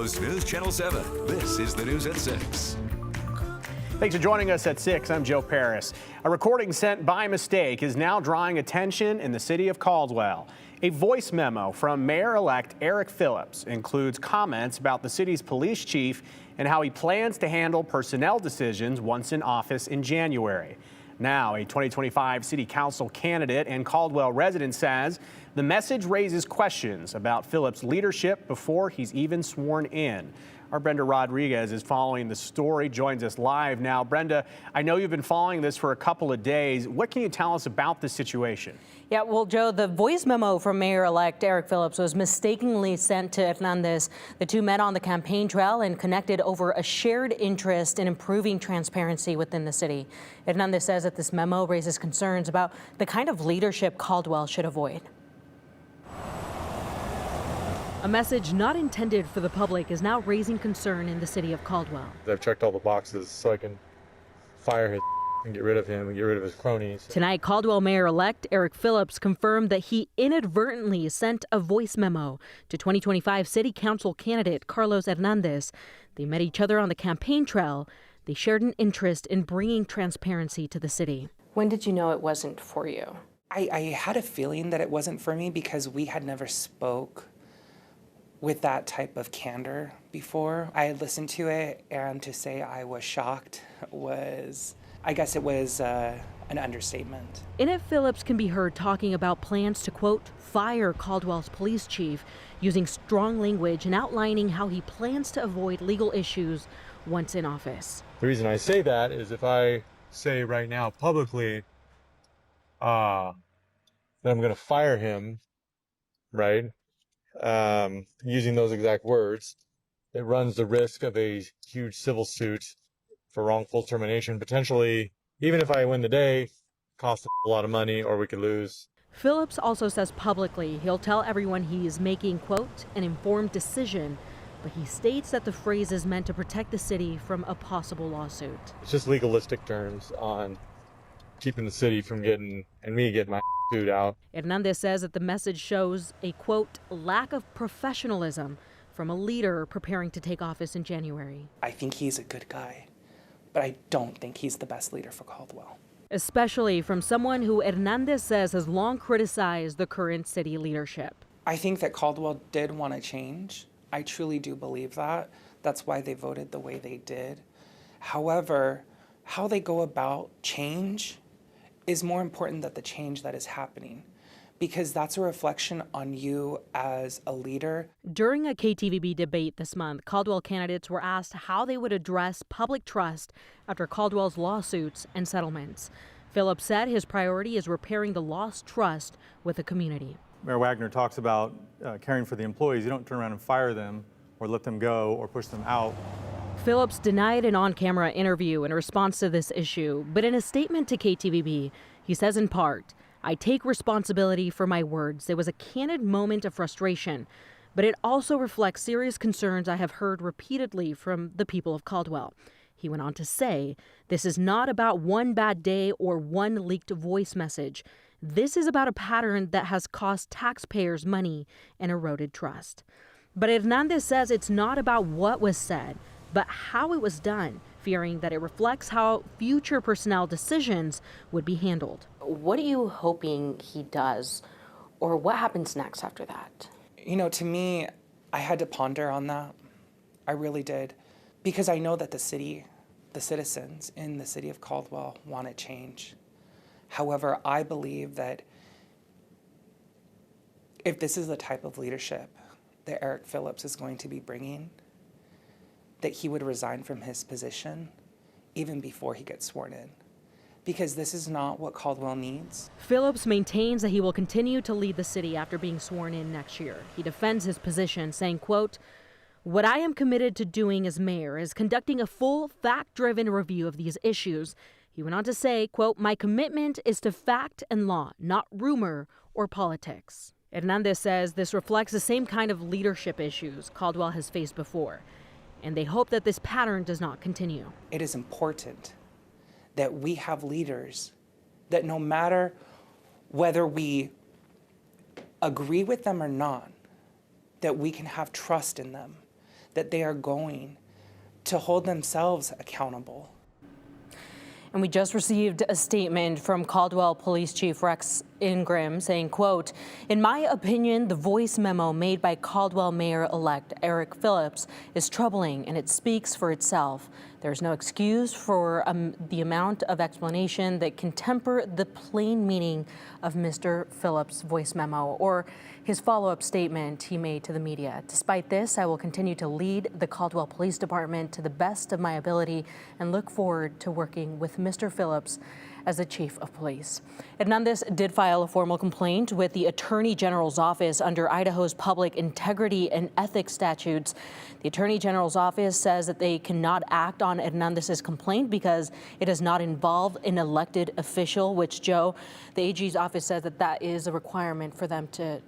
Coast News Channel 7. This is the news at 6. Thanks for joining us at 6. I'm Joe Paris. A recording sent by mistake is now drawing attention in the city of Caldwell. A voice memo from Mayor-elect Eric Phillips includes comments about the city's police chief and how he plans to handle personnel decisions once in office in January. Now, a 2025 city council candidate and Caldwell resident says the message raises questions about Phillips' leadership before he's even sworn in. Our Brenda Rodriguez is following the story, joins us live now. Brenda, I know you've been following this for a couple of days. What can you tell us about this situation? Yeah, well, Joe, the voice memo from Mayor-elect Eric Phillips was mistakenly sent to Hernandez. The two met on the campaign trail and connected over a shared interest in improving transparency within the city. Hernandez says that this memo raises concerns about the kind of leadership Caldwell should avoid. A message not intended for the public is now raising concern in the city of Caldwell. I've checked all the boxes so I can fire his and get rid of him and get rid of his cronies. Tonight, Caldwell Mayor-elect Eric Phillips confirmed that he inadvertently sent a voice memo to 2025 City Council candidate Carlos Hernandez. They met each other on the campaign trail. They shared an interest in bringing transparency to the city. When did you know it wasn't for you? I had a feeling that it wasn't for me because we had never spoke with that type of candor before. I had listened to it, and to say I was shocked was, I guess it was an understatement. In it, Phillips can be heard talking about plans to, quote, fire Caldwell's police chief, using strong language and outlining how he plans to avoid legal issues once in office. The reason I say that is if I say right now publicly that I'm going to fire him, right? Using those exact words, it runs the risk of a huge civil suit for wrongful termination, potentially, even if I win the day, cost a lot of money, or we could lose. Phillips also says publicly he'll tell everyone he is making, quote, an informed decision, but he states that the phrase is meant to protect the city from a possible lawsuit. It's just legalistic terms on keeping the city from getting my suit out. Hernandez says that the message shows a, quote, lack of professionalism from a leader preparing to take office in January. I think he's a good guy, but I don't think he's the best leader for Caldwell. Especially from someone who Hernandez says has long criticized the current city leadership. I think that Caldwell did want to change. I truly do believe that. That's why they voted the way they did. However, how they go about change is more important than the change that is happening, because that's a reflection on you as a leader. During a KTVB debate this month, Caldwell candidates were asked how they would address public trust after Caldwell's lawsuits and settlements. Phillips said his priority is repairing the lost trust with the community. Mayor Wagner talks about caring for the employees. You don't turn around and fire them or let them go or push them out. Phillips denied an on-camera interview in response to this issue, but in a statement to KTVB, he says in part, I take responsibility for my words. There was a candid moment of frustration, but it also reflects serious concerns I have heard repeatedly from the people of Caldwell. He went on to say, this is not about one bad day or one leaked voice message. This is about a pattern that has cost taxpayers money and eroded trust. But Hernandez says it's not about what was said, but how it was done, fearing that it reflects how future personnel decisions would be handled. What are you hoping he does, or what happens next after that? You know, to me, I had to ponder on that. I really did. Because I know that the citizens in the city of Caldwell want to change. However, I believe that if this is the type of leadership that Eric Phillips is going to be bringing, that he would resign from his position even before he gets sworn in. Because this is not what Caldwell needs. Phillips maintains that he will continue to lead the city after being sworn in next year. He defends his position, saying, quote, what I am committed to doing as mayor is conducting a full, fact-driven review of these issues. He went on to say, quote, my commitment is to fact and law, not rumor or politics. Hernandez says this reflects the same kind of leadership issues Caldwell has faced before, and they hope that this pattern does not continue. It is important that we have leaders that no matter whether we agree with them or not, that we can have trust in them, that they are going to hold themselves accountable. And we just received a statement from Caldwell Police Chief Rex Ingram saying, quote, "In my opinion, the voice memo made by Caldwell Mayor-elect Eric Phillips is troubling, and it speaks for itself. There's no excuse for the amount of explanation that can temper the plain meaning of Mr. Phillips' voice memo or his follow-up statement he made to the media. Despite this, I will continue to lead the Caldwell Police Department to the best of my ability and look forward to working with Mr. Phillips as the chief of police." Hernandez did file a formal complaint with the Attorney General's office under Idaho's public integrity and ethics statutes. The Attorney General's office says that they cannot act on Hernandez's complaint because it does not involve an elected official, which, Joe, the AG's office says that that is a requirement for them to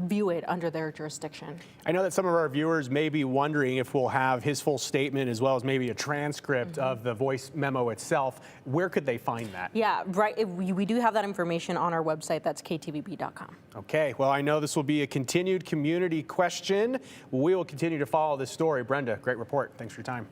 view it under their jurisdiction. I know that some of our viewers may be wondering if we'll have his full statement as well as maybe a transcript of the voice memo itself. Where could they find that? Yeah, right. We do have that information on our website. That's KTVB.com. Okay, well, I know this will be a continued community question. We will continue to follow this story. Brenda, great report. Thanks for your time.